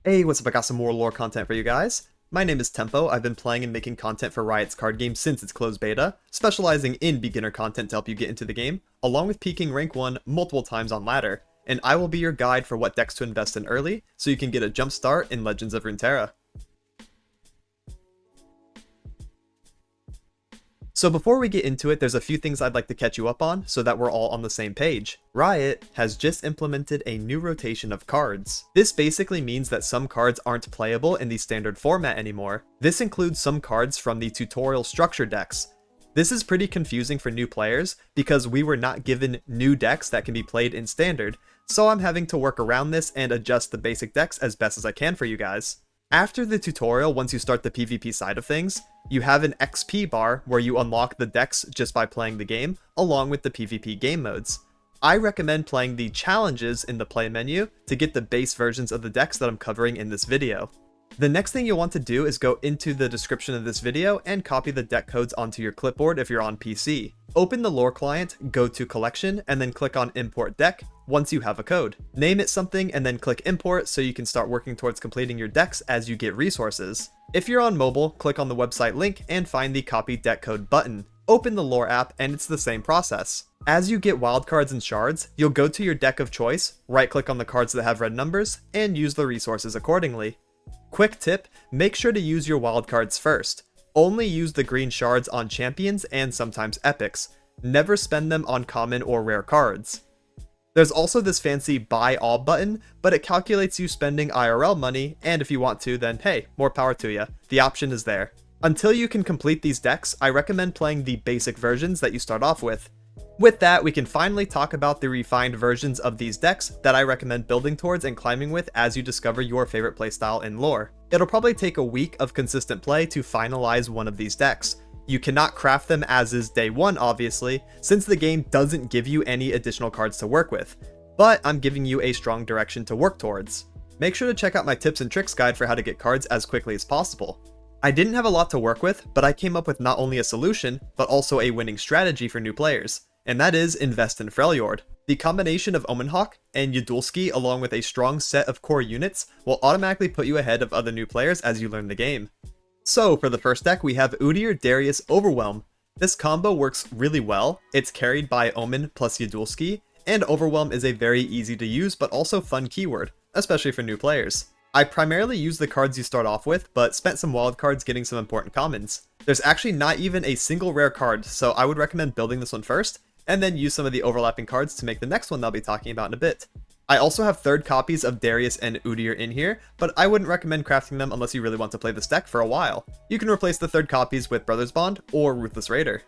Hey, what's up? I got some more lore content for you guys. My name is Tempo. I've been playing and making content for Riot's card game since its closed beta, specializing in beginner content to help you get into the game, along with peaking rank 1 multiple times on ladder. And I will be your guide for what decks to invest in early, so you can get a jump start in Legends of Runeterra. So before we get into it, there's a few things I'd like to catch you up on so that we're all on the same page. Riot has just implemented a new rotation of cards. This basically means that some cards aren't playable in the standard format anymore. This includes some cards from the tutorial structure decks. This is pretty confusing for new players because we were not given new decks that can be played in standard, so I'm having to work around this and adjust the basic decks as best as I can for you guys. After the tutorial, once you start the PvP side of things, you have an XP bar where you unlock the decks just by playing the game, along with the PvP game modes. I recommend playing the challenges in the play menu to get the base versions of the decks that I'm covering in this video. The next thing you'll want to do is go into the description of this video and copy the deck codes onto your clipboard if you're on PC. Open the lore client, go to collection, and then click on import deck once you have a code. Name it something and then click import so you can start working towards completing your decks as you get resources. If you're on mobile, click on the website link and find the copy deck code button. Open the lore app and it's the same process. As you get wildcards and shards, you'll go to your deck of choice, right click on the cards that have red numbers, and use the resources accordingly. Quick tip, make sure to use your wildcards first. Only use the green shards on champions and sometimes epics. Never spend them on common or rare cards. There's also this fancy buy all button, but it calculates you spending IRL money, and if you want to, then hey, more power to you. The option is there. Until you can complete these decks, I recommend playing the basic versions that you start off with. With that, we can finally talk about the refined versions of these decks that I recommend building towards and climbing with as you discover your favorite playstyle in lore. It'll probably take a week of consistent play to finalize one of these decks. You cannot craft them as is day one, obviously, since the game doesn't give you any additional cards to work with, but I'm giving you a strong direction to work towards. Make sure to check out my tips and tricks guide for how to get cards as quickly as possible. I didn't have a lot to work with, but I came up with not only a solution, but also a winning strategy for new players, and that is invest in Freljord. The combination of Omenhawk and Yudulski along with a strong set of core units will automatically put you ahead of other new players as you learn the game. So for the first deck we have Udyr, Darius, Overwhelm. This combo works really well. It's carried by Omen plus Yudulski, and Overwhelm is a very easy to use but also fun keyword, especially for new players. I primarily use the cards you start off with, but spent some wild cards getting some important commons. There's actually not even a single rare card, so I would recommend building this one first, and then use some of the overlapping cards to make the next one that I'll be talking about in a bit. I also have third copies of Darius and Udyr in here, but I wouldn't recommend crafting them unless you really want to play this deck for a while. You can replace the third copies with Brothers Bond or Ruthless Raider.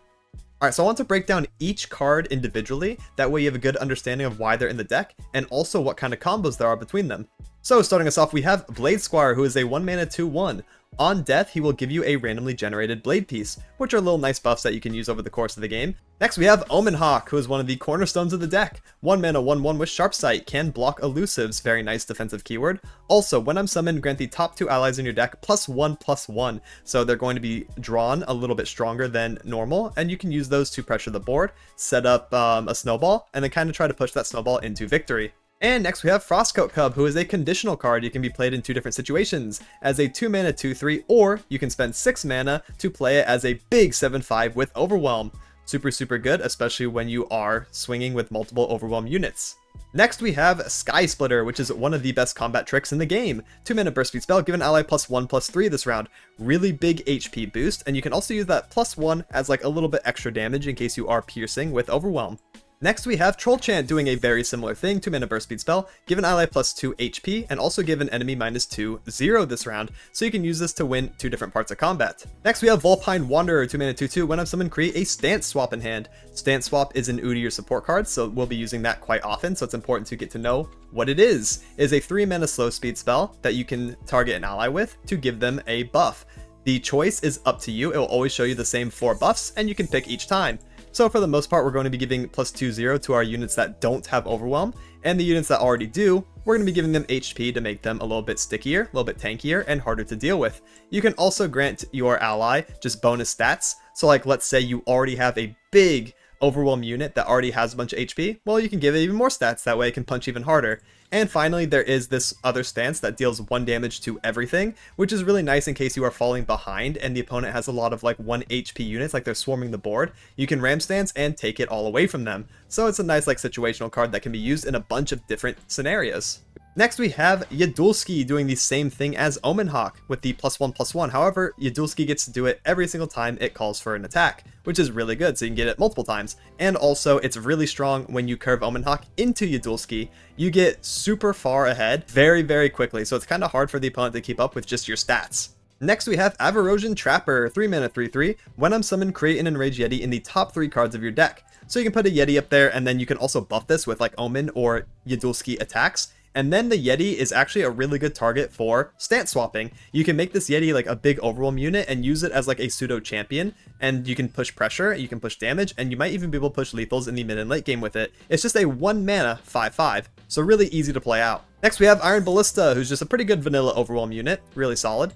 Alright, so I want to break down each card individually, that way you have a good understanding of why they're in the deck, and also what kind of combos there are between them. So starting us off, we have Blade Squire, who is a 1 mana 2/1. On death, he will give you a randomly generated blade piece, which are little nice buffs that you can use over the course of the game. Next we have Omenhawk, who is one of the cornerstones of the deck. 1 mana 1/1 with Sharp Sight, can block elusives, very nice defensive keyword. Also, when I'm summoned, grant the top 2 allies in your deck +1/+1, so they're going to be drawn a little bit stronger than normal, and you can use those to pressure the board, set up a snowball, and then kind of try to push that snowball into victory. And next we have Frostcoat Cub, who is a conditional card. You can be played in 2 different situations, as a 2 mana 2/3, or you can spend 6 mana to play it as a big 7/5 with Overwhelm. Super good, especially when you are swinging with multiple Overwhelm units. Next we have Sky Splitter, which is one of the best combat tricks in the game. 2 mana burst speed spell, give an ally +1/+3 this round. Really big HP boost, and you can also use that +1 as like a little bit extra damage in case you are piercing with Overwhelm. Next we have Troll Chant, doing a very similar thing, 2 mana burst speed spell, give an ally +2 HP, and also give an enemy -2/0 this round, so you can use this to win 2 different parts of combat. Next we have Vulpine Wanderer, 2 mana 2/2, when I'm summoned create a Stance Swap in hand. Stance Swap is an Udyr support card, so we'll be using that quite often, so it's important to get to know what it is. It is a 3 mana slow speed spell that you can target an ally with to give them a buff. The choice is up to you, it will always show you the same 4 buffs, and you can pick each time. So for the most part, we're going to be giving +2/0 to our units that don't have Overwhelm, and the units that already do, we're going to be giving them HP to make them a little bit stickier, a little bit tankier, and harder to deal with. You can also grant your ally just bonus stats, so like let's say you already have a big overwhelm unit that already has a bunch of HP, well, you can give it even more stats, that way it can punch even harder. And finally, there is this other stance that deals 1 damage to everything, which is really nice in case you are falling behind and the opponent has a lot of like 1 HP units, like they're swarming the board. You can ram stance and take it all away from them. So it's a nice like situational card that can be used in a bunch of different scenarios. Next we have Yadulski doing the same thing as Omenhawk with the +1/+1. However, Yadulski gets to do it every single time it calls for an attack, which is really good, so you can get it multiple times. And also, it's really strong when you curve Omenhawk into Yadulski. You get super far ahead very, very quickly, so it's kind of hard for the opponent to keep up with just your stats. Next we have Avarosian Trapper, 3 mana 3/3. When I'm summoned, create an Enraged Yeti in the top 3 cards of your deck. So you can put a Yeti up there, and then you can also buff this with like Omen or Yadulski attacks. And then the Yeti is actually a really good target for stance swapping. You can make this Yeti like a big overwhelm unit and use it as like a pseudo champion, and you can push pressure, you can push damage, and you might even be able to push lethals in the mid and late game with it. It's just a 1 mana 5/5, so really easy to play out. Next we have Iron Ballista, who's just a pretty good vanilla overwhelm unit, really solid.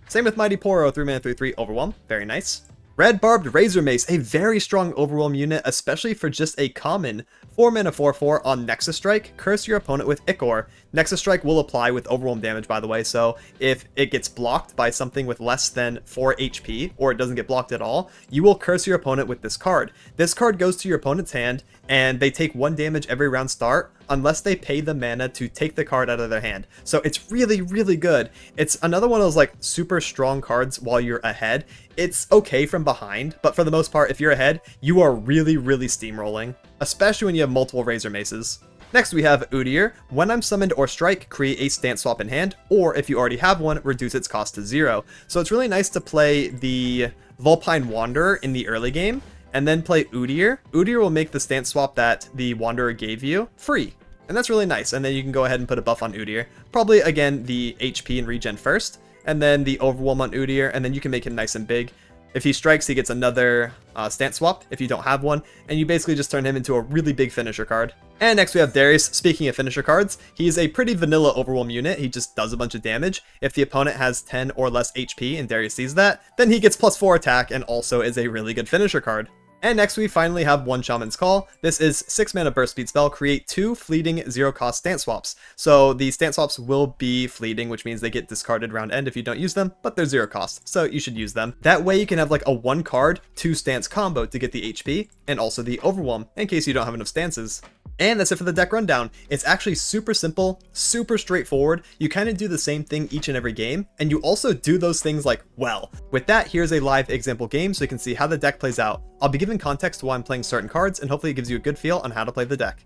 Same with Mighty Poro, 3 mana 3/3 overwhelm, very nice. Red Barbed Razor Mace, a very strong overwhelm unit, especially for just a common. 4 mana 4/4 on Nexus Strike, curse your opponent with Ichor. Nexus Strike will apply with overwhelm damage, by the way, so if it gets blocked by something with less than 4 HP, or it doesn't get blocked at all, you will curse your opponent with this card. This card goes to your opponent's hand, and they take 1 damage every round start, unless they pay the mana to take the card out of their hand. So it's really, really good. It's another one of those like super strong cards while you're ahead. It's okay from behind, but for the most part, if you're ahead, you are really, really steamrolling, especially when you have multiple Razor Maces. Next we have Udyr. When I'm summoned or strike, create a stance swap in hand, or if you already have one, reduce its cost to 0. So it's really nice to play the Vulpine Wanderer in the early game, and then play Udyr. Udyr will make the stance swap that the Wanderer gave you free. And that's really nice, and then you can go ahead and put a buff on Udyr. Probably, again, the HP and regen first, and then the overwhelm on Udyr, and then you can make him nice and big. If he strikes, he gets another stance swap if you don't have one, and you basically just turn him into a really big finisher card. And next we have Darius. Speaking of finisher cards, he's a pretty vanilla overwhelm unit. He just does a bunch of damage. If the opponent has 10 or less HP and Darius sees that, then he gets +4 attack and also is a really good finisher card. And next we finally have 1 Shaman's Call. This is 6 mana burst speed spell, create 2 fleeting 0 cost stance swaps. So the stance swaps will be fleeting, which means they get discarded round end if you don't use them, but they're 0 cost, so you should use them. That way you can have like a 1 card, 2 stance combo to get the HP and also the overwhelm in case you don't have enough stances. And that's it for the deck rundown. It's actually super simple, super straightforward. You kind of do the same thing each and every game, and you also do those things like well. With that, here's a live example game so you can see how the deck plays out. I'll be giving context to why I'm playing certain cards, and hopefully it gives you a good feel on how to play the deck.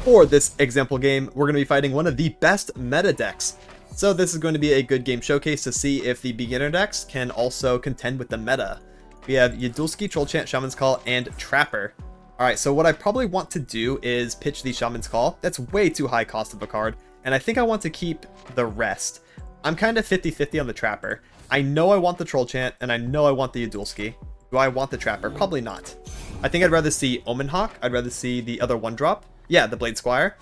For this example game, we're going to be fighting one of the best meta decks. So this is going to be a good game showcase to see if the beginner decks can also contend with the meta. We have Yadulski, Troll Chant, Shaman's Call, and Trapper. Alright, so what I probably want to do is pitch the Shaman's Call. That's way too high cost of a card, and I think I want to keep the rest. I'm kind of 50-50 on the Trapper. I know I want the Troll Chant, and I know I want the Yadulski. Do I want the Trapper? Probably not. I think I'd rather see Omenhawk. I'd rather see the other 1-drop. Yeah, the Blade Squire.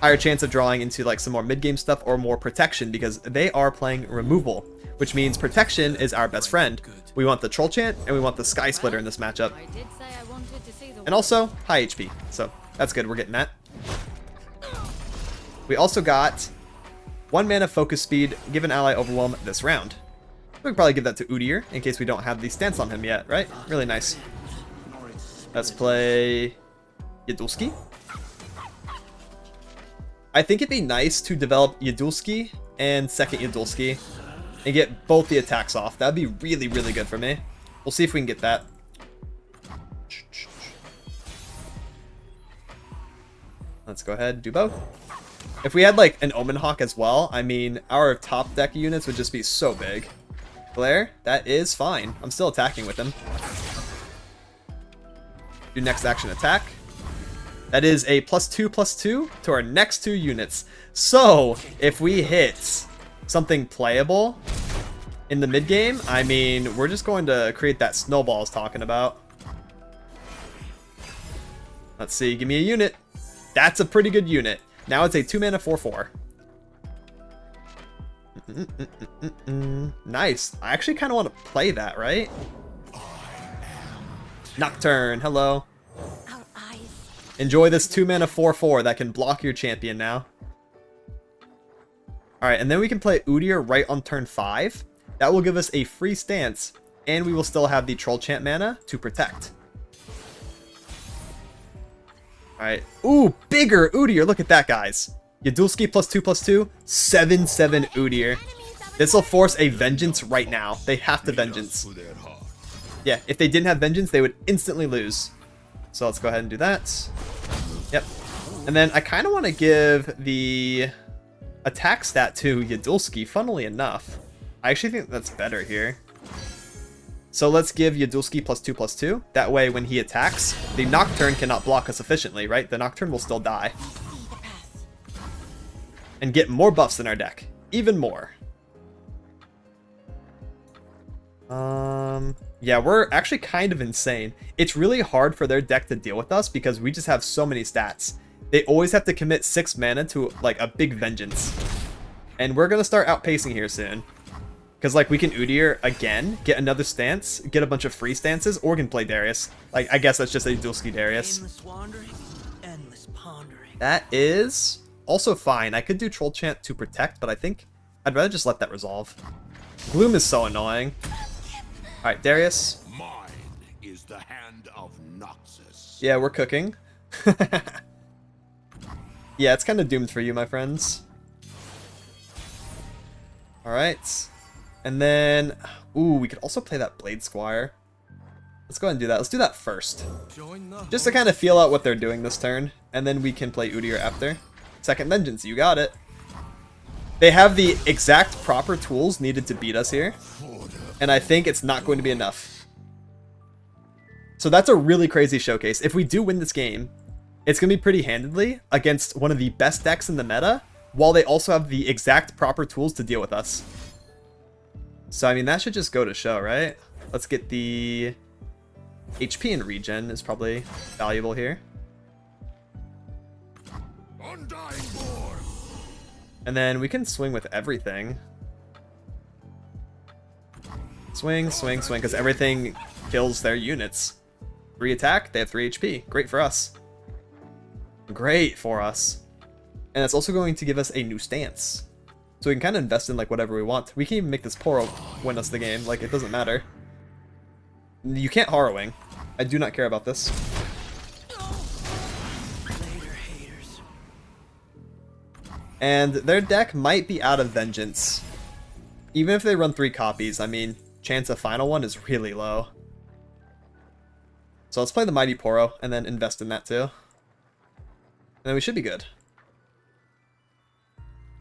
Higher chance of drawing into like some more mid-game stuff or more protection because they are playing removal, which means protection is our best friend. We want the Troll Chant, and we want the Sky Splitter in this matchup. And also, high HP, so that's good, we're getting that. We also got 1 mana focus speed, give an ally overwhelm this round. We could probably give that to Udyr, in case we don't have the stance on him yet, right? Really nice. Let's play Yadulski. I think it'd be nice to develop Yadulski and second Yadulski, and get both the attacks off. That'd be really, really good for me. We'll see if we can get that. Let's go ahead and do both. If we had like an Omenhawk as well, I mean, our top deck units would just be so big. Glare, that is fine. I'm still attacking with him. Do next action attack. That is a +2/+2 to our next 2 units. So, if we hit something playable in the mid game, I mean, we're just going to create that snowball I was talking about. Let's see, give me a unit. That's a pretty good unit. Now it's a 2 mana 4/4. Nice. I actually kind of want to play that, right? Nocturne, hello. Our eyes. Enjoy this 2-mana 4/4 that can block your champion now. Alright, and then we can play Udyr right on turn 5. That will give us a free stance, and we will still have the Troll Chant mana to protect. Alright. Ooh, bigger Udyr. Look at that, guys. Yadulski +2/+2. 7/7 Udyr. This will force a Vengeance right now. They have to Vengeance. Yeah, if they didn't have Vengeance, they would instantly lose. So let's go ahead and do that. Yep. And then I kind of want to give the attack stat to Yadulski, funnily enough. I actually think that's better here. So let's give Yadulski +2/+2. That way, when he attacks, the Nocturne cannot block us efficiently, right? The Nocturne will still die. And get more buffs in our deck. Even more. Yeah, we're actually kind of insane. It's really hard for their deck to deal with us because we just have so many stats. They always have to commit 6 mana to, like, a big Vengeance. And we're gonna start outpacing here soon. Because, like, we can Udyr again, get another stance, get a bunch of free stances, or can play Darius. Like, I guess that's just a Dulski Darius. Endless wandering, endless pondering. That is also fine. I could do Troll Chant to protect, but I think I'd rather just let that resolve. Gloom is so annoying. Alright, Darius. Mine is the hand of Noxus. Yeah, we're cooking. Yeah, it's kind of doomed for you, my friends. Alright. And then, ooh, we could also play that Blade Squire. Let's go ahead and do that. Let's do that first. Just to kind of feel out what they're doing this turn. And then we can play Udyr after. Second Vengeance, you got it. They have the exact proper tools needed to beat us here. And I think it's not going to be enough. So that's a really crazy showcase. If we do win this game, it's going to be pretty handedly against one of the best decks in the meta, while they also have the exact proper tools to deal with us. So, I mean, that should just go to show, right? Let's get the HP and regen is probably valuable here. Undying Boar. And then we can swing with everything. Swing, swing, swing, because everything kills their units. 3 attack, they have 3 HP. Great for us. Great for us. And it's also going to give us a new stance. So we can kind of invest in like whatever we want. We can even make this Poro win us the game. Like, it doesn't matter. You can't Harrowing. I do not care about this. Later, haters. And their deck might be out of Vengeance. Even if they run 3 copies, I mean, chance of final one is really low. So let's play the Mighty Poro and then invest in that too. And then we should be good.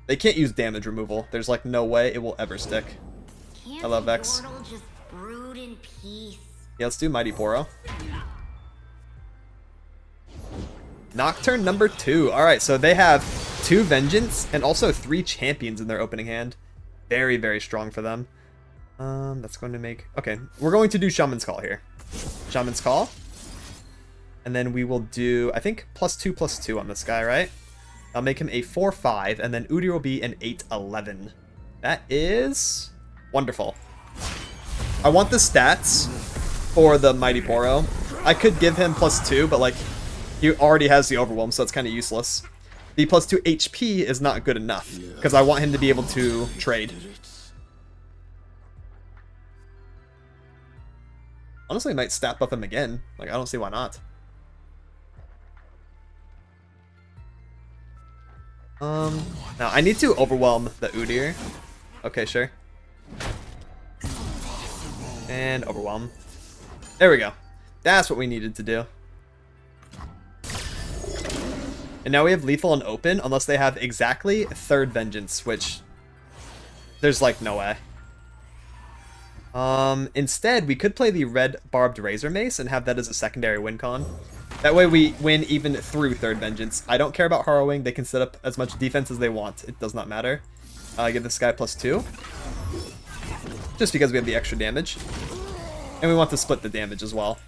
They can't use damage removal. There's like no way it will ever stick. I love Vex. Just brood in peace. Yeah, let's do Mighty Poro. Nocturne number 2. Alright, so they have 2 Vengeance and also 3 Champions in their opening hand. Very, very strong for them. That's going to make... Okay, we're going to do Shaman's Call here. Shaman's Call. And then we will do, I think, +2/+2 on this guy, right? I'll make him a 4/5, and then Udyr will be an 8/11. That is wonderful. I want the stats for the Mighty Poro. I could give him +2, but like, he already has the Overwhelm, so it's kind of useless. The +2 HP is not good enough, because I want him to be able to trade. Honestly, I might stat buff him again. Like, I don't see why not. Now I need to overwhelm the Udyr. Okay, sure. And overwhelm. There we go. That's what we needed to do. And now we have lethal and open, unless they have exactly 3rd Vengeance, which there's like no way. Instead, we could play the red Barbed Razor Mace and have that as a secondary win con. That way we win even through 3rd Vengeance. I don't care about Harrowing. They can set up as much defense as they want. It does not matter. Give this guy +2. Just because we have the extra damage. And we want to split the damage as well.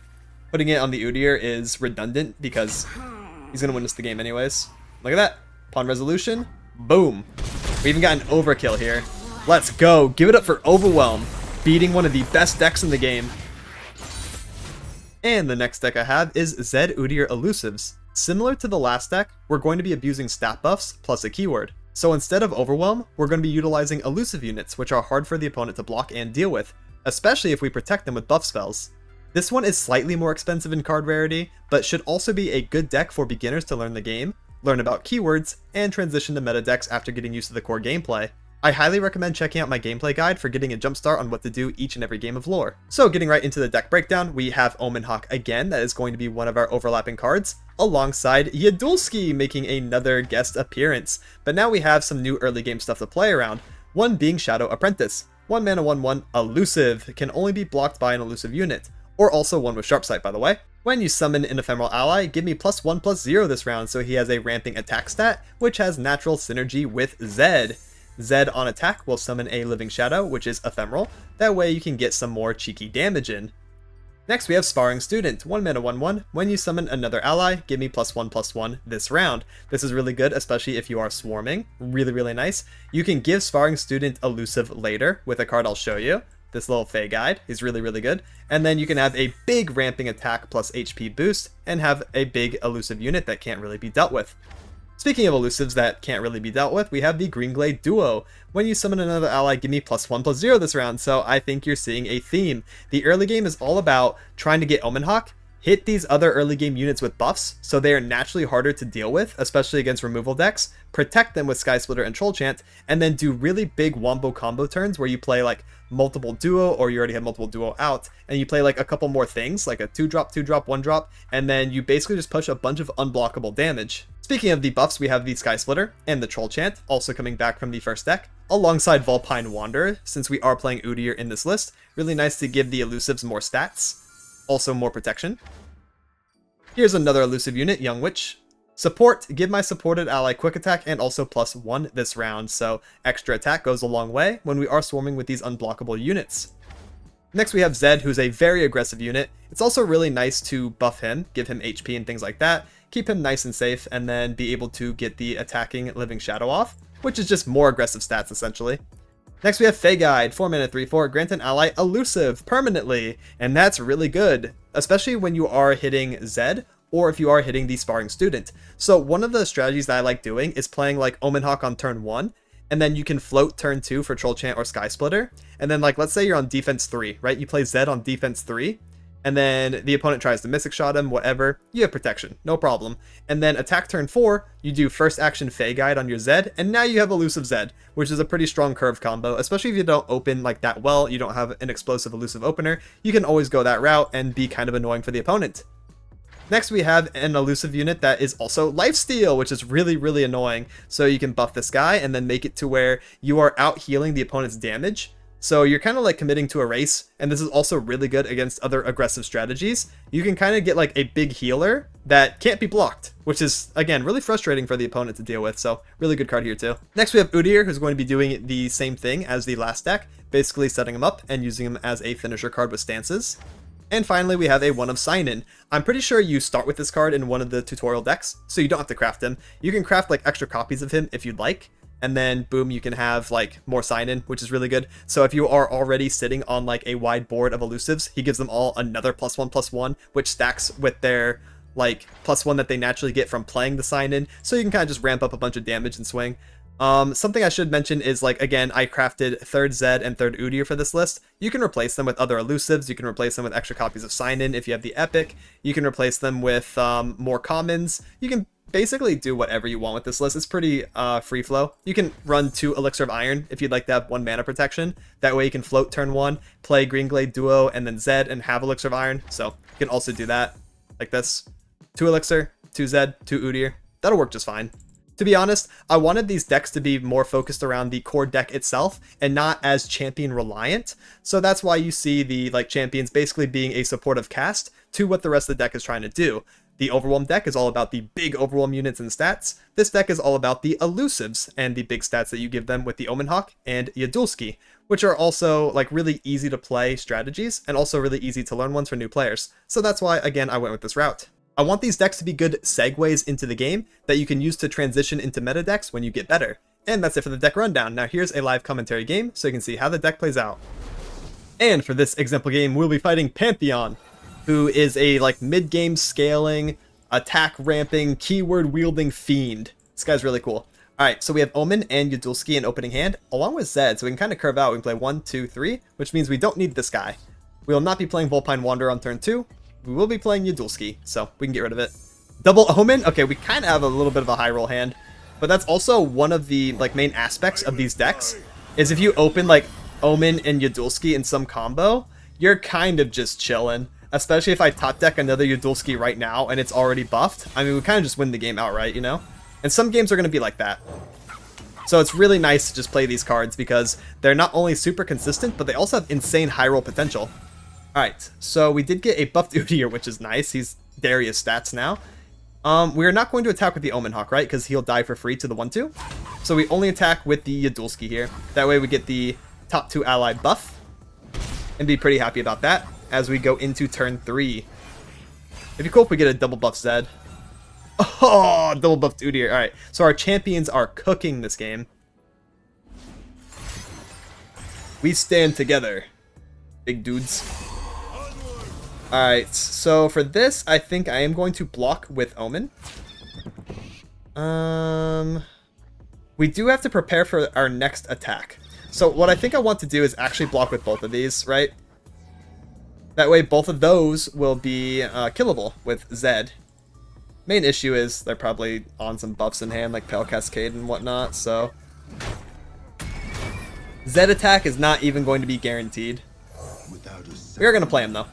Putting it on the Udyr is redundant because he's going to win us the game anyways. Look at that. Pawn resolution. Boom. We even got an overkill here. Let's go. Give it up for Overwhelm. Beating one of the best decks in the game. And the next deck I have is Zed Udyr Elusives. Similar to the last deck, we're going to be abusing stat buffs plus a keyword. So instead of Overwhelm, we're going to be utilizing elusive units, which are hard for the opponent to block and deal with, especially if we protect them with buff spells. This one is slightly more expensive in card rarity, but should also be a good deck for beginners to learn the game, learn about keywords, and transition to meta decks after getting used to the core gameplay. I highly recommend checking out my gameplay guide for getting a jumpstart on what to do each and every game of lore. So getting right into the deck breakdown, we have Omen Hawk again, that is going to be one of our overlapping cards, alongside Yadulski making another guest appearance. But now we have some new early game stuff to play around, one being Shadow Apprentice. 1 mana 1/1 elusive, can only be blocked by an elusive unit, or also one with Sharp Sight by the way. When you summon an ephemeral ally, give me +1/+0 this round, so he has a ramping attack stat, which has natural synergy with Zed. Zed on attack will summon a Living Shadow, which is ephemeral, that way you can get some more cheeky damage in. Next we have Sparring Student, 1 mana 1/1, when you summon another ally, give me +1/+1 this round. This is really good, especially if you are swarming, really nice. You can give Sparring Student elusive later with a card I'll show you. This little Fey guide is really good. And then you can have a big ramping attack plus HP boost, and have a big elusive unit that can't really be dealt with. Speaking of elusives that can't really be dealt with, we have the Greenglade Duo. When you summon another ally, give me +1/+0 this round, so I think you're seeing a theme. The early game is all about trying to get Omen Hawk, hit these other early game units with buffs, so they are naturally harder to deal with, especially against removal decks, protect them with Sky Splitter and Troll Chant, and then do really big wombo combo turns where you play like multiple duo, or you already have multiple duo out, and you play like a couple more things, like a 2-drop, 2-drop, 1-drop, and then you basically just push a bunch of unblockable damage. Speaking of the buffs, we have the Sky Splitter and the Troll Chant, also coming back from the first deck, alongside Vulpine Wanderer, since we are playing Udyr in this list. Really nice to give the elusives more stats, also more protection. Here's another elusive unit, Young Witch. Support, give my supported ally quick attack and also +1 this round, so extra attack goes a long way when we are swarming with these unblockable units. Next we have Zed, who's a very aggressive unit. It's also really nice to buff him, give him HP and things like that, keep him nice and safe, and then be able to get the attacking Living Shadow off, which is just more aggressive stats essentially. Next we have Fey Guide, 4 mana 3/4, grant an ally elusive permanently, and that's really good, especially when you are hitting Zed, or if you are hitting the Sparring Student. So one of the strategies that I like doing is playing like Omen Hawk on turn 1, and then you can float turn 2 for Troll Chant or Sky Splitter, and then like let's say you're on defense 3, right? You play Zed on defense 3, and then the opponent tries to Mystic Shot him, whatever, you have protection, no problem. And then attack turn 4, you do first action Fey Guide on your Zed, and now you have elusive Zed, which is a pretty strong curve combo, especially if you don't open like that well, you don't have an explosive elusive opener, you can always go that route and be kind of annoying for the opponent. Next we have an elusive unit that is also lifesteal, which is really annoying. So you can buff this guy and then make it to where you are out healing the opponent's damage. So you're kind of like committing to a race, and this is also really good against other aggressive strategies. You can kind of get like a big healer that can't be blocked, which is, again, really frustrating for the opponent to deal with, so really good card here too. Next we have Udyr, who's going to be doing the same thing as the last deck, basically setting him up and using him as a finisher card with stances. And finally, we have a One of Sign-In. I'm pretty sure you start with this card in one of the tutorial decks, so you don't have to craft him. You can craft like extra copies of him if you'd like, and then boom, you can have like more Sign-In, which is really good. So if you are already sitting on like a wide board of elusives, he gives them all another +1/+1, which stacks with their like +1 that they naturally get from playing the Sign-In, so you can kind of just ramp up a bunch of damage and swing. Something I should mention is, like, again, I crafted 3rd Zed and 3rd Udyr for this list. You can replace them with other elusives, you can replace them with extra copies of Sign-In if you have the Epic, you can replace them with more commons, you can basically do whatever you want with this list. It's pretty free flow. You can run 2 Elixir of Iron if you'd like to have 1 mana protection. That way you can float turn 1, play Greenglade Duo, and then Zed and have Elixir of Iron. So you can also do that, like this. 2 Elixir, 2 Zed, 2 Udyr. That'll work just fine. To be honest, I wanted these decks to be more focused around the core deck itself and not as champion reliant. So that's why you see the champions basically being a supportive cast to what the rest of the deck is trying to do. The Overwhelm deck is all about the big Overwhelm units and stats. This deck is all about the elusives and the big stats that you give them with the Omen Hawk and Yadulski, which are also really easy to play strategies and also really easy to learn ones for new players. So that's why, again, I went with this route. I want these decks to be good segues into the game that you can use to transition into meta decks when you get better. And that's it for the deck rundown. Now here's a live commentary game so you can see how the deck plays out. And for this example game, we'll be fighting Pantheon. who is a like mid-game scaling, attack ramping, keyword wielding fiend. This guy's really cool. Alright, so we have Omen and Udulski in opening hand, along with Zed, so we can kind of curve out. We can play 1, 2, 3, which means we don't need this guy. We will not be playing Vulpine Wanderer on turn 2. We will be playing Udulski, so we can get rid of it. Double Omen? Okay, we kind of have a little bit of a high roll hand, but that's also one of the like main aspects of these decks, is if you open like Omen and Udulski in some combo, you're kind of just chilling. Especially if I top deck another Udulski right now and it's already buffed. I mean, we kind of just win the game outright, you know? And some games are going to be like that. So it's really nice to just play these cards because they're not only super consistent, but they also have insane high roll potential. Alright, so we did get a buffed Udyr, which is nice. He's Darius stats now. We're not going to attack with the Omen Hawk, right? Because he'll die for free to the 1-2. So we only attack with the Udulski here. That way we get the top 2 ally buff. And be pretty happy about that as we go into turn 3. It'd be cool if we get a double buff Zed. Oh, double buffed Udyr. Alright, so our champions are cooking this game. We stand together, big dudes. Alright, so for this, I think I am going to block with Omen. We do have to prepare for our next attack. So what I think I want to do is actually block with both of these, right? That way both of those will be killable with Zed. Main issue is they're probably on some buffs in hand, like Pale Cascade and whatnot, so... Zed attack is not even going to be guaranteed. We are going to play him, though.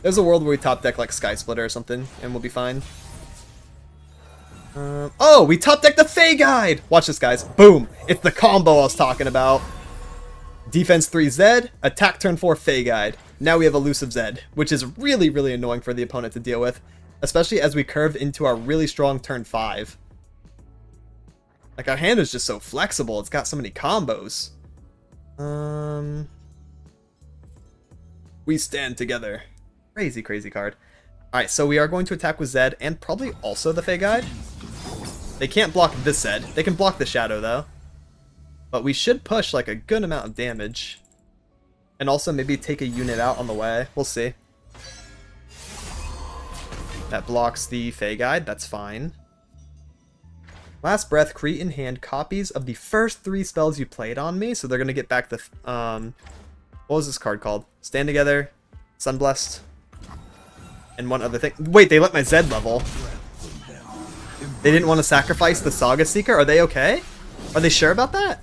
There's a world where we top deck like Sky Splitter or something, and we'll be fine. Oh, we top deck the Fey Guide! Watch this, guys. Boom! It's the combo I was talking about. Defense 3 Zed, attack turn 4 Fey Guide. Now we have elusive Zed, which is really, really annoying for the opponent to deal with. Especially as we curve into our really strong turn 5. Like, our hand is just so flexible. It's got so many combos. We stand together. Crazy, crazy card. Alright, so we are going to attack with Zed and probably also the Fey Guide. They can't block this Zed. They can block the Shadow, though. But we should push, like, a good amount of damage. And also maybe take a unit out on the way. We'll see. That blocks the Fey Guide. That's fine. Last Breath, create in hand copies of the first 3 spells you played on me. So they're going to get back the... what was this card called? Stand Together, Sunblessed, and one other thing. Wait, they let my Zed level. They didn't want to sacrifice the Saga Seeker? Are they okay? Are they sure about that?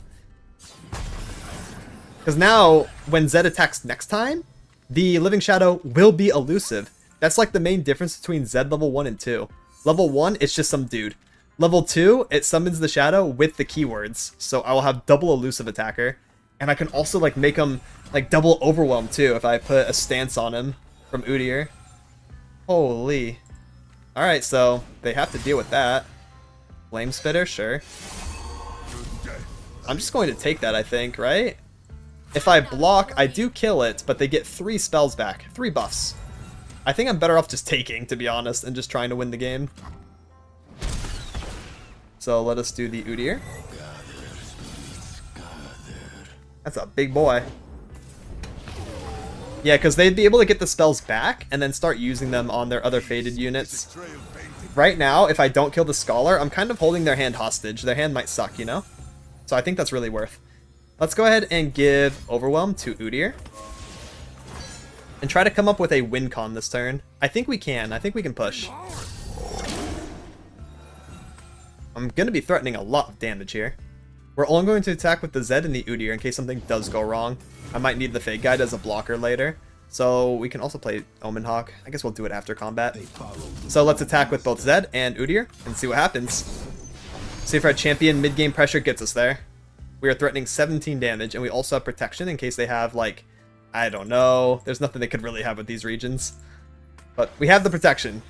Because now, when Zed attacks next time, the Living Shadow will be elusive. That's like the main difference between Zed level 1 and 2. Level 1, it's just some dude. Level 2, it summons the Shadow with the keywords. So I will have double elusive attacker. And I can also like make him like double overwhelm too if I put a stance on him from Udyr. Holy. Alright, so they have to deal with that. Flame Spitter, sure. I'm just going to take that, I think, right? If I block, I do kill it, but they get 3 spells back. 3 buffs. I think I'm better off just taking, to be honest, and just trying to win the game. So let us do the Udyr. That's a big boy. Yeah, because they'd be able to get the spells back and then start using them on their other faded units. Right now, if I don't kill the Scholar, I'm kind of holding their hand hostage. Their hand might suck, you know? So I think that's really worth. Let's go ahead and give Overwhelm to Udyr. And try to come up with a win con this turn. I think we can. I think we can push. I'm going to be threatening a lot of damage here. We're only going to attack with the Zed and the Udyr in case something does go wrong. I might need the Fey Guide as a blocker later. So we can also play Omen Hawk. I guess we'll do it after combat. So let's attack with both Zed and Udyr and see what happens. See if our champion mid-game pressure gets us there. We are threatening 17 damage, and we also have protection in case they have, like, I don't know. There's nothing they could really have with these regions. But we have the protection.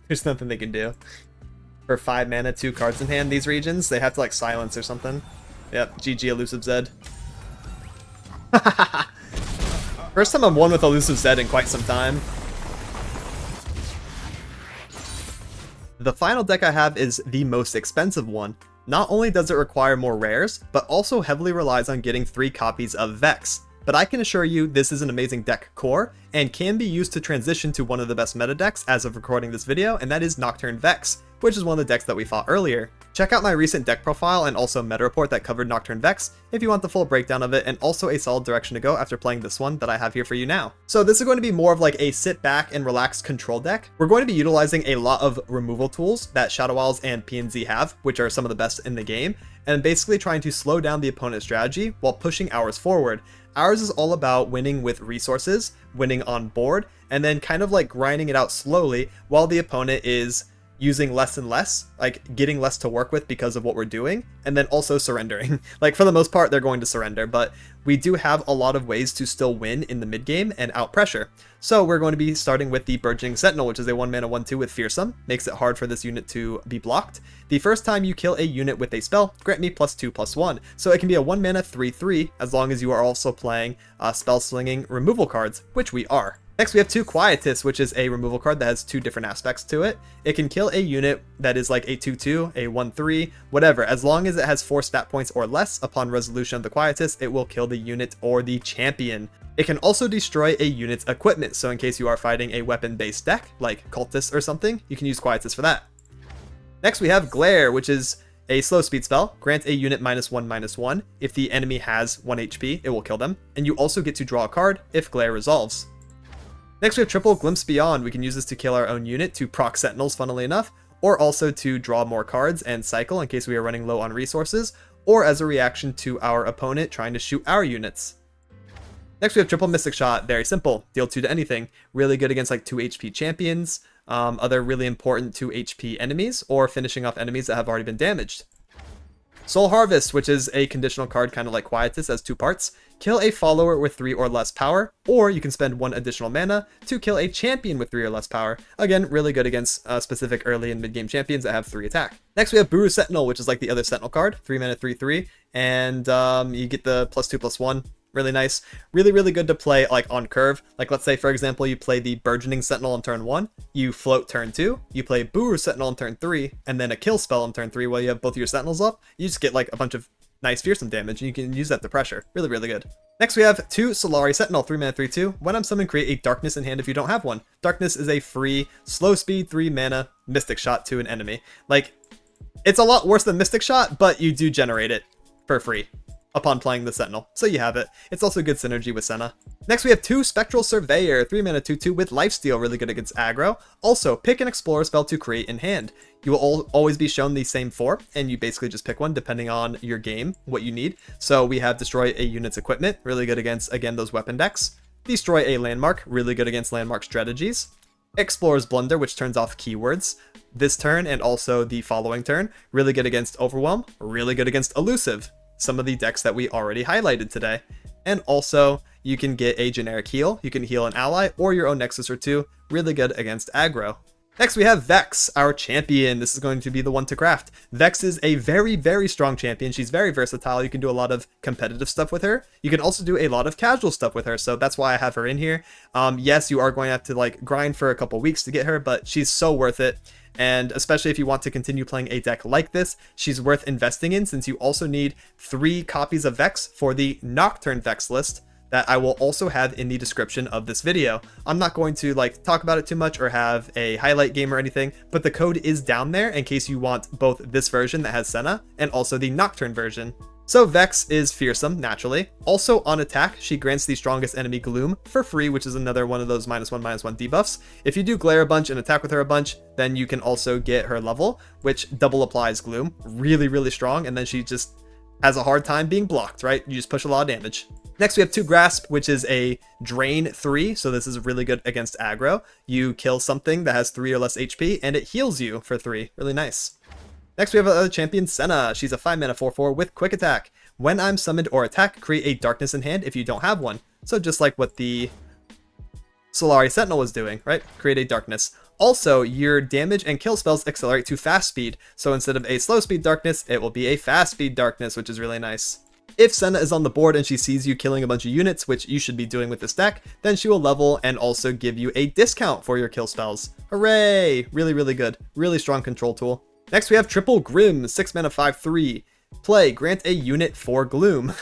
There's nothing they can do. For 5 mana, 2 cards in hand, these regions, they have to, like, silence or something. Yep, GG Elusive Zed. First time I'm won with Elusive Zed in quite some time. The final deck I have is the most expensive one. Not only does it require more rares, but also heavily relies on getting 3 copies of Vex. but I can assure you this is an amazing deck core, and can be used to transition to one of the best meta decks as of recording this video, and that is Nocturne Vex, which is one of the decks that we fought earlier. Check out my recent deck profile and also meta report that covered Nocturne Vex if you want the full breakdown of it, and also a solid direction to go after playing this one that I have here for you now. So this is going to be more of like a sit back and relax control deck. We're going to be utilizing a lot of removal tools that Shadow Owls and PNZ have, which are some of the best in the game, and basically trying to slow down the opponent's strategy while pushing ours forward. Ours is all about winning with resources, winning on board, and then kind of like grinding it out slowly while the opponent is using less and less, like getting less to work with because of what we're doing, and then also surrendering. Like for the most part, they're going to surrender, but we do have a lot of ways to still win in the mid game and out pressure. So we're going to be starting with the Burgeoning Sentinel, which is a 1-mana 1/2 with Fearsome, makes it hard for this unit to be blocked. The first time you kill a unit with a spell, grant me +2/+1. So it can be a 1-mana 3/3 as long as you are also playing spell slinging removal cards, which we are. Next we have 2 Quietus, which is a removal card that has 2 different aspects to it. It can kill a unit that is like a 2/2, a 1/3, whatever. As long as it has 4 stat points or less upon resolution of the Quietus, it will kill the unit or the champion. It can also destroy a unit's equipment, so in case you are fighting a weapon-based deck, like Cultists or something, you can use Quietus for that. Next we have Glare, which is a slow speed spell. Grant a unit -1/-1. If the enemy has 1 HP, it will kill them. And you also get to draw a card if Glare resolves. Next we have triple Glimpse Beyond. We can use this to kill our own unit, to proc sentinels funnily enough, or also to draw more cards and cycle in case we are running low on resources, or as a reaction to our opponent trying to shoot our units. Next we have triple Mystic Shot. Very simple. Deal 2 to anything. Really good against like 2 HP champions, other really important 2 HP enemies, or finishing off enemies that have already been damaged. Soul Harvest, which is a conditional card kind of like Quietus, has 2 parts. Kill a follower with 3 or less power, or you can spend 1 additional mana to kill a champion with 3 or less power. Again, really good against specific early and mid game champions that have 3 attack. Next we have Buru Sentinel, which is like the other Sentinel card, 3 mana 3/3, and you get the +2/+1. Really nice. Really good to play like on curve. Like let's say for example you play the Burgeoning Sentinel on turn 1, you float turn 2, you play Buru Sentinel on turn 3, and then a kill spell on turn 3 while you have both your Sentinels up. You just get like a bunch of nice fearsome damage, and you can use that to pressure. Really good. Next we have 2 Solari Sentinel, 3 mana 3/2. When I'm summoned, create a Darkness in hand if you don't have one. Darkness is a free slow speed 3 mana Mystic Shot to an enemy. Like it's a lot worse than Mystic Shot, but you do generate it for free upon playing the Sentinel, so you have it. It's also good synergy with Senna. Next we have 2 Spectral Surveyor, 3 mana 2/2 with Lifesteal, really good against aggro. Also, pick an Explorer spell to create in hand. You will always be shown the same 4, and you basically just pick one depending on your game, what you need. So we have Destroy a unit's equipment, really good against, again, those weapon decks. Destroy a landmark, really good against landmark strategies. Explorer's Blunder, which turns off keywords this turn and also the following turn, really good against Overwhelm, really good against Elusive, some of the decks that we already highlighted today. And also you can get a generic heal, you can heal an ally or your own Nexus or 2, really good against aggro. Next we have Vex, our champion. This is going to be the one to craft. Vex is a very strong champion. She's very versatile. You can do a lot of competitive stuff with her. You can also do a lot of casual stuff with her, so that's why I have her in here. Yes, you are going to have to like grind for a couple weeks to get her, but she's so worth it. And especially if you want to continue playing a deck like this, she's worth investing in, since you also need 3 copies of Vex for the Nocturne Vex list that I will also have in the description of this video. I'm not going to like talk about it too much or have a highlight game or anything, but the code is down there in case you want both this version that has Senna and also the Nocturne version. So Vex is fearsome, naturally. Also on attack, she grants the strongest enemy Gloom for free, which is another one of those -1/-1 debuffs. If you do glare a bunch and attack with her a bunch, then you can also get her level, which double applies Gloom. Really strong, and then she just has a hard time being blocked, right? You just push a lot of damage. Next we have 2 Grasp, which is a drain 3, so this is really good against aggro. You kill something that has 3 or less HP, and it heals you for 3. Really nice. Next we have another champion, Senna. She's a 5 mana 4/4 with quick attack. When I'm summoned or attack, create a Darkness in hand if you don't have one. So just like what the Solari Sentinel was doing, right? Create a Darkness. Also, your damage and kill spells accelerate to fast speed. So instead of a slow speed Darkness, it will be a fast speed Darkness, which is really nice. If Senna is on the board and she sees you killing a bunch of units, which you should be doing with this deck, then she will level and also give you a discount for your kill spells. Hooray! Really good. Really strong control tool. Next we have Triple Grim, 6 mana 5/3. Play, grant a unit 4 Gloom.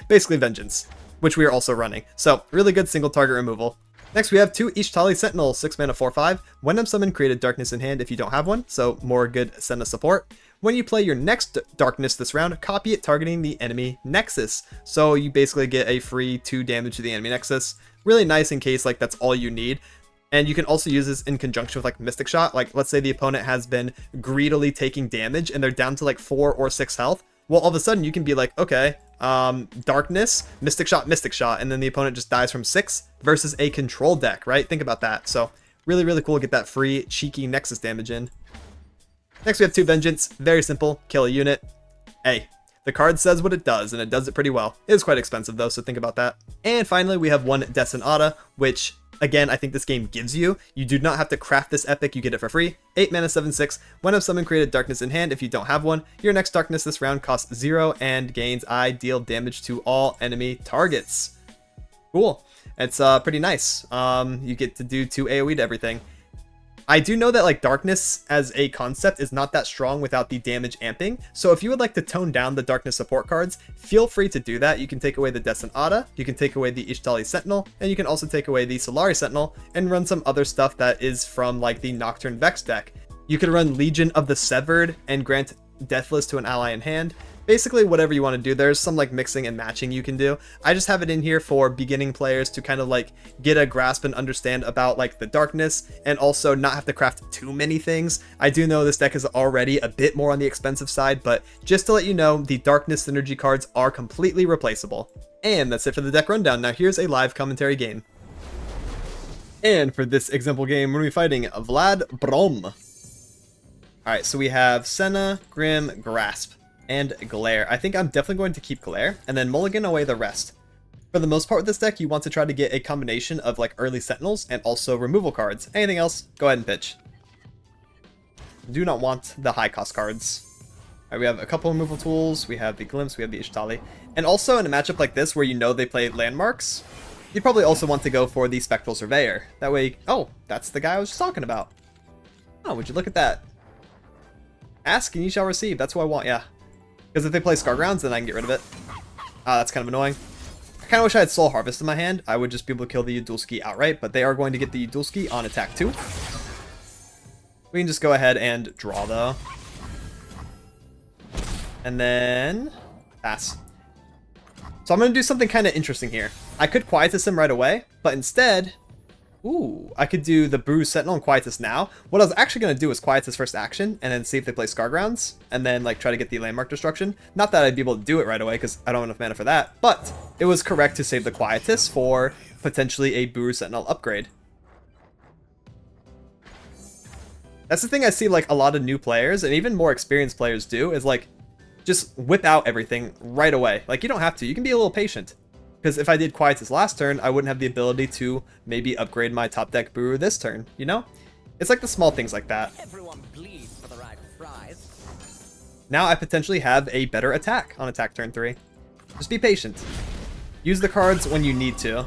Basically Vengeance. which we are also running. So really good single target removal. Next, we have 2 Ishtali Sentinel, 6 mana 4/5. When summon, create a darkness in hand if you don't have one, so more good Senna support. When you play your next darkness this round, copy it targeting the enemy nexus. So you basically get a free 2 damage to the enemy nexus. Really nice in case like that's all you need. And you can also use this in conjunction with like Mystic Shot. Like let's say the opponent has been greedily taking damage and they're down to like 4 or 6 health. Well, all of a sudden you can be like, okay, darkness, Mystic Shot, and then the opponent just dies from 6 versus a control deck, right? Think about that. So really, really cool to get that free cheeky nexus damage in. Next, we have 2 Vengeance. Very simple. Kill a unit. Hey, the card says what it does, and it does it pretty well. It is quite expensive, though, so think about that. And finally, we have 1 Destinata, which, again, I think this game gives you. You do not have to craft this epic. You get it for free. 8 mana, 7/6. When summon, create a darkness in hand. If you don't have one, your next darkness this round costs 0 and gains I deal damage to all enemy targets. Cool. It's pretty nice. You get to do 2 AoE to everything. I do know that like darkness as a concept is not that strong without the damage amping, so if you would like to tone down the darkness support cards, feel free to do that. You can take away the Destinata, you can take away the Ishtali Sentinel, and you can also take away the Solari Sentinel and run some other stuff that is from like the Nocturne Vex deck. You could run Legion of the Severed and grant Deathless to an ally in hand. Basically whatever you want to do. There's some like mixing and matching you can do. I just have it in here for beginning players to kind of like get a grasp and understand about like the darkness and also not have to craft too many things. I do know this deck is already a bit more on the expensive side, but just to let you know, the darkness synergy cards are completely replaceable. And that's it for the deck rundown. Now here's a live commentary game. And for this example game, we're going to be fighting Vlad Brom. Alright, so we have Senna, Grim, Grasp, and Glare. I think I'm definitely going to keep Glare, and then mulligan away the rest. For the most part with this deck, you want to try to get a combination of like early Sentinels and also removal cards. Anything else, go ahead and pitch. Do not want the high cost cards. Alright, we have a couple removal tools, we have the Glimpse, we have the Ishtali. And also in a matchup like this where you know they play landmarks, you probably also want to go for the Spectral Surveyor. That way, oh, that's the guy I was just talking about. Oh, would you look at that? Ask and you shall receive, that's what I want, yeah. Because if they play Scargrounds, then I can get rid of it. That's kind of annoying. I kind of wish I had Soul Harvest in my hand. I would just be able to kill the Yudulski outright, but they are going to get the Yudulski on attack 2. We can just go ahead and draw, though. And then pass. So I'm going to do something kind of interesting here. I could Quietus him right away, but instead... Ooh, I could do the Bruised Sentinel and Quietus now. What I was actually going to do is Quietus first action, and then see if they play Scargrounds, and then like try to get the Landmark Destruction. Not that I'd be able to do it right away, because I don't have enough mana for that, but it was correct to save the Quietus for potentially a Bruised Sentinel upgrade. That's the thing I see like a lot of new players, and even more experienced players do, is like, just whip out everything right away. Like, you don't have to, you can be a little patient. Because if I did Quietus last turn, I wouldn't have the ability to maybe upgrade my top deck brew this turn, you know? It's like the small things like that. Everyone bleeds for the right prize. Now I potentially have a better attack on attack turn 3. Just be patient. Use the cards when you need to.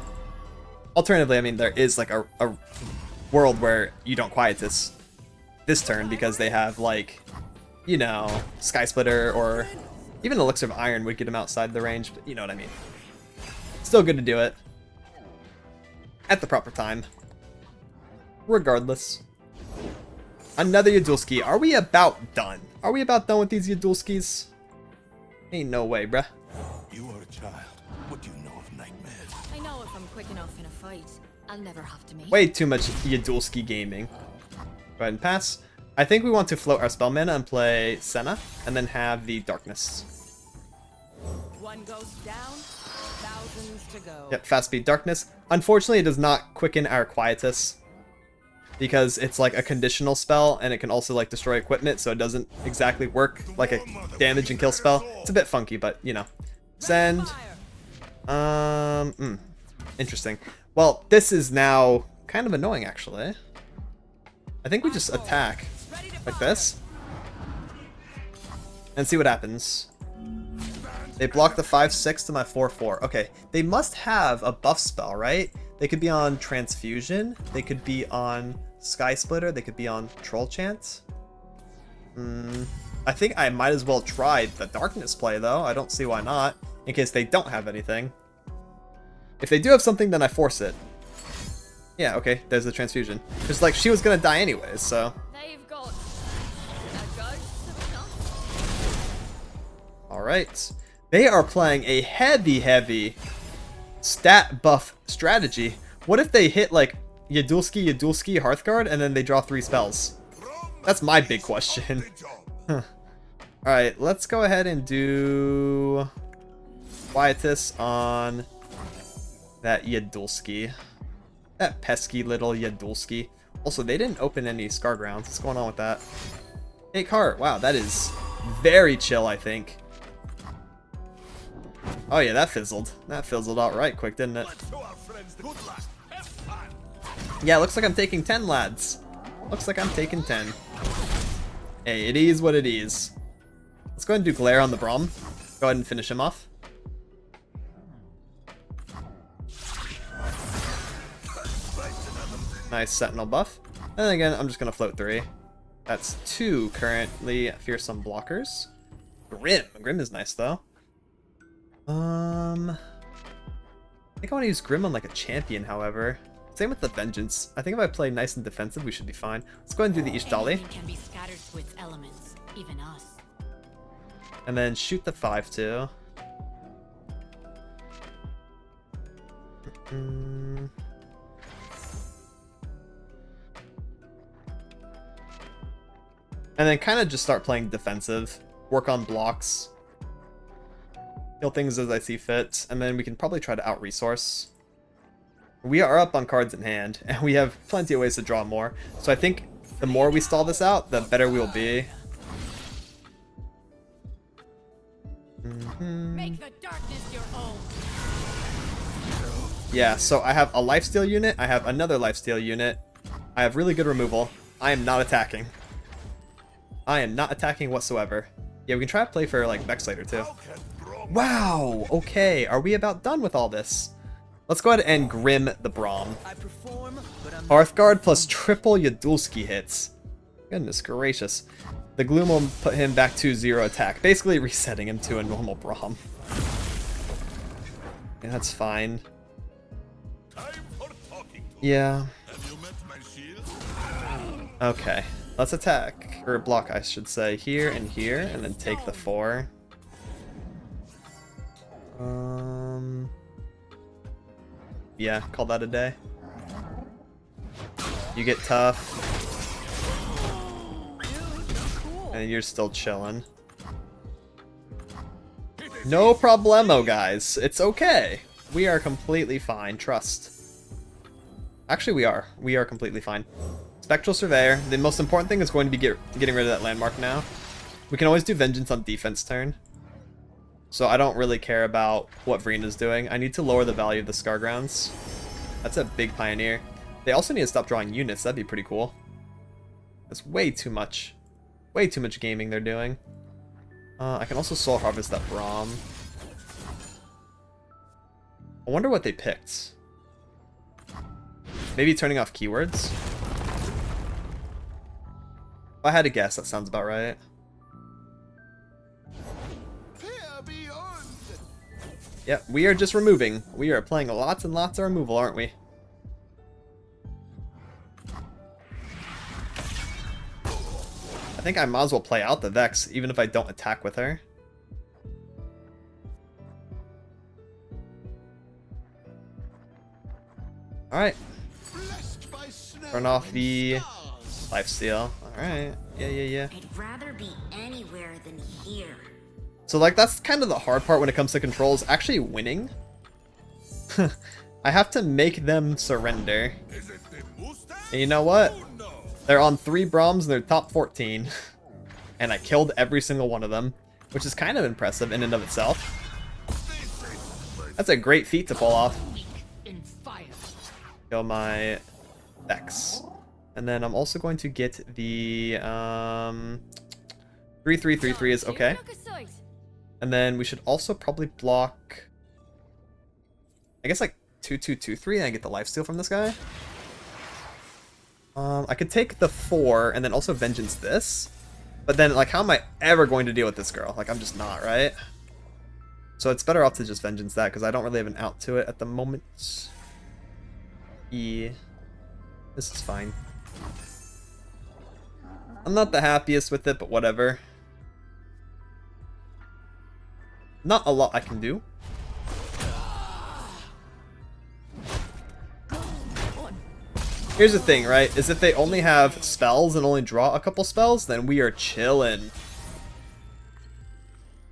Alternatively, I mean, there is like a world where you don't Quietus this turn because they have like, you know, Sky Splitter or even Elixir of Iron would get them outside the range, but you know what I mean. Still good to do it at the proper time. Regardless. Another Yudulski. Are we about done? Are we about done with these Yudulskis? Ain't no way, bruh. You are a child. What do you know of nightmares? I know if I'm quick enough in a fight, I'll never have to meet. Way too much Yudulski gaming. Go ahead and pass. I think we want to float our spell mana and play Senna, and then have the Darkness. One goes down, thousands to go. Yep, fast speed Darkness. Unfortunately, it does not quicken our Quietus, because it's like a conditional spell, and it can also like destroy equipment, so it doesn't exactly work like a damage and kill spell. It's a bit funky, but you know. Send. Interesting. Well, this is now kind of annoying, actually. I think we just attack like this and see what happens. They block the 5/6 to my 4/4. Okay, they must have a buff spell, right? They could be on Transfusion. They could be on Sky Splitter. They could be on Troll Chant. I think I might as well try the Darkness play, though. I don't see why not, in case they don't have anything. If they do have something, then I force it. Yeah, okay, there's the transfusion. Because, like, she was gonna die anyways, so... They've got a ghost of enough. Alright. They are playing a heavy stat buff strategy. What if they hit, like, Yadulski, Hearthguard, and then they draw 3 spells? That's my big question. Alright, let's go ahead and do... Quietus on that Yadulski. That pesky little Yadulski. Also, they didn't open any Scar Grounds. What's going on with that? Take heart. Wow, that is very chill, I think. Oh yeah, that fizzled. That fizzled out right quick, didn't it? Yeah, looks like I'm taking 10, lads. Looks like I'm taking 10. Hey, it is what it is. Let's go ahead and do Glare on the Braum. Go ahead and finish him off. Nice Sentinel buff. And then again, I'm just going to float 3. That's 2 currently fearsome blockers. Grim. Grim is nice, though. I think I want to use Grim on like a champion, however. Same with the Vengeance. I think if I play nice and defensive, we should be fine. Let's go ahead and do the Ishdali. Anything can be scattered to its elements, even us. And then shoot the 5-2. And then kind of just start playing defensive. Work on blocks. Kill things as I see fit. And then we can probably try to out-resource. We are up on cards in hand, and we have plenty of ways to draw more. So I think the more we stall this out, the better we'll be. Make the darkness your own. Yeah, so I have a lifesteal unit, I have another lifesteal unit, I have really good removal. I am not attacking. I am not attacking whatsoever. Yeah, we can try to play for like Vex later too. Wow, okay, are we about done with all this? Let's go ahead and Grim the Braum. Hearthguard plus triple Yadulski hits. Goodness gracious. The Gloom will put him back to 0 attack, basically resetting him to a normal Braum. Yeah, that's fine. Yeah. Okay, let's attack, or block I should say, here and here, and then take the 4. Yeah, call that a day. You get tough. And you're still chilling. No problemo, guys. It's okay. We are completely fine. Trust. Actually, we are. We are completely fine. Spectral Surveyor. The most important thing is going to be getting rid of that landmark now. We can always do Vengeance on defense turn. So I don't really care about what Vreena's doing. I need to lower the value of the Scar Grounds. That's a big Pioneer. They also need to stop drawing units. That'd be pretty cool. That's way too much. Way too much gaming they're doing. I can also Soul Harvest that Braum. I wonder what they picked. Maybe turning off keywords? If I had to guess, that sounds about right. Yep, we are just removing. We are playing lots and lots of removal, aren't we? I think I might as well play out the Vex, even if I don't attack with her. Alright. Turn off the lifesteal. Alright. Yeah. I'd rather be anywhere than here. So, like, that's kind of the hard part when it comes to controls. Actually winning. I have to make them surrender. And you know what? They're on 3 Braums and they're top 14. And I killed every single one of them. Which is kind of impressive in and of itself. That's a great feat to pull off. Kill my Vex. And then I'm also going to get the 3-3-3-3 is okay. And then we should also probably block, I guess, like 2-2-2-3, and I get the lifesteal from this guy. I could take the 4 and then also Vengeance this. But then, like, how am I ever going to deal with this girl? Like, I'm just not, right? So it's better off to just Vengeance that, because I don't really have an out to it at the moment. Yeah. This is fine. I'm not the happiest with it, but whatever. Not a lot I can do. Here's the thing, right? Is if they only have spells and only draw a couple spells, then we are chillin'.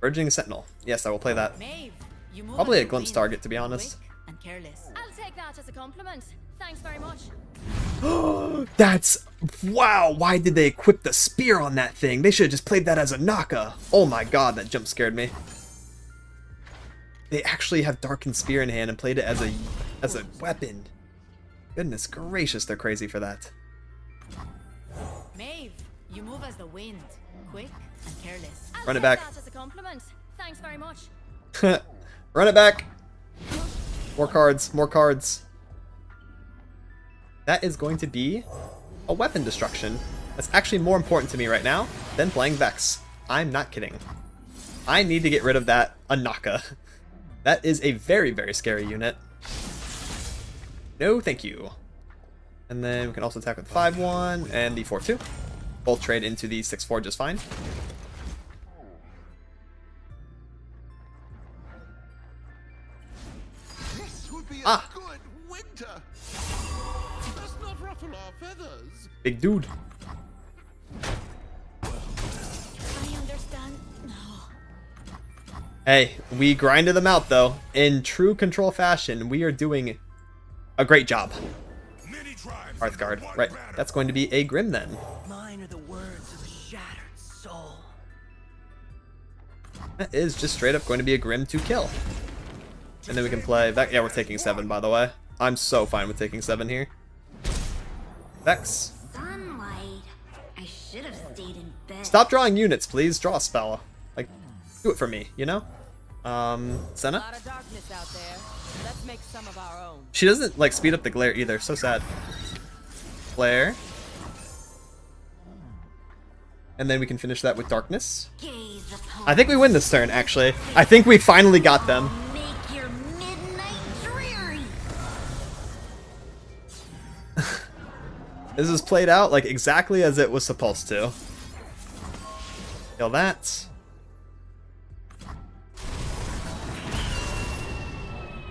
Burgeoning Sentinel. Yes, I will play that. Maeve, you move Probably as a glimpse wind, target, to be honest. quick and careless. I'll take that as a compliment. Thanks very much. That's... Wow, why did they equip the spear on that thing? They should have just played that as a Naka. Oh my god, that jump scared me. They actually have Darkened Spear in hand and played it as a weapon. Goodness gracious, they're crazy for that. Maeve, you move as the wind, quick and careless. Run it back. That as a compliment. Thanks very much. Run it back. More cards, more cards. That is going to be a weapon destruction. That's actually more important to me right now than playing Vex. I'm not kidding. I need to get rid of that Anaka. That is a very, very scary unit. No, thank you. And then we can also attack with 5-1 and the 4-2. Both trade into the 6-4 just fine. This would be a Ah. good winter. Let's not ruffle our feathers. Big dude. I understand. No. Hey, we grinded them out though. In true control fashion, we are doing a great job. Hearthguard. Right. That's going to be a Grim then. Mine are the words of a shattered soul. That is just straight up going to be a Grim to kill. And then we can play Vex. Yeah, we're taking 7, by the way. I'm so fine with taking 7 here. Vex. Sunlight. I should have stayed in bed. Stop drawing units, please. Draw a spell. Like, do it for me, you know? A Senna? lot of darkness out there. Let's make some of our own. She doesn't, like, speed up the glare either. So sad. Flare. And then we can finish that with Darkness. Gaze upon I think we win this turn, actually. I think we finally got them. make your midnight dreary. This is played out, like, exactly as it was supposed to. Kill that.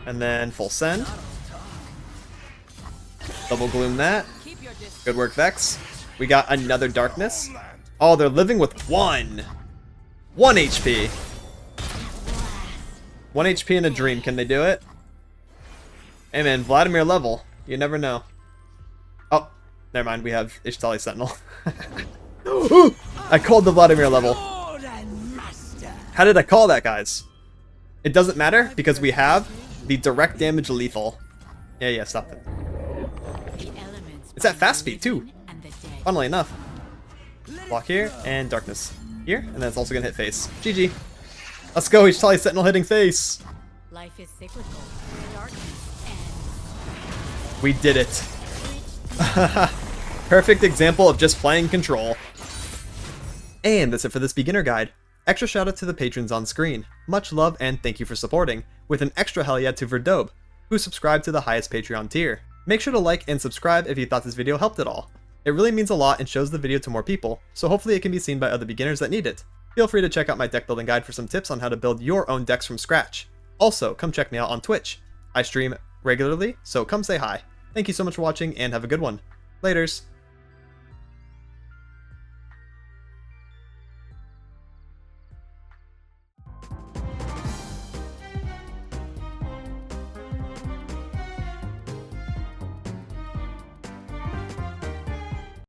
And then full send. Double gloom that. Keep your distance. Good work, Vex. We got another Darkness. Oh, they're living with 1. 1 HP. 1 HP in a dream. Can they do it? Hey man, Vladimir level. You never know. Oh, never mind. We have Ishtali Sentinel. Ooh, I called the Vladimir level. How did I call that, guys? It doesn't matter because we have the direct damage lethal. Yeah, stop it. The elements It's at fast speed too. and the dead. Funnily enough. Block here and Darkness here, and then it's also gonna hit face. GG. Let's go, Ishtali Sentinel hitting face. Life is cyclical. Darkness ends. We did it. Perfect example of just playing control. And that's it for this beginner guide. Extra shout out to the patrons on screen. Much love and thank you for supporting, with an extra hell yeah to Verdobe, who subscribed to the highest Patreon tier. Make sure to like and subscribe if you thought this video helped at all. It really means a lot and shows the video to more people, so hopefully it can be seen by other beginners that need it. Feel free to check out my deck building guide for some tips on how to build your own decks from scratch. Also, come check me out on Twitch. I stream regularly, so come say hi. Thank you so much for watching and have a good one. Laters.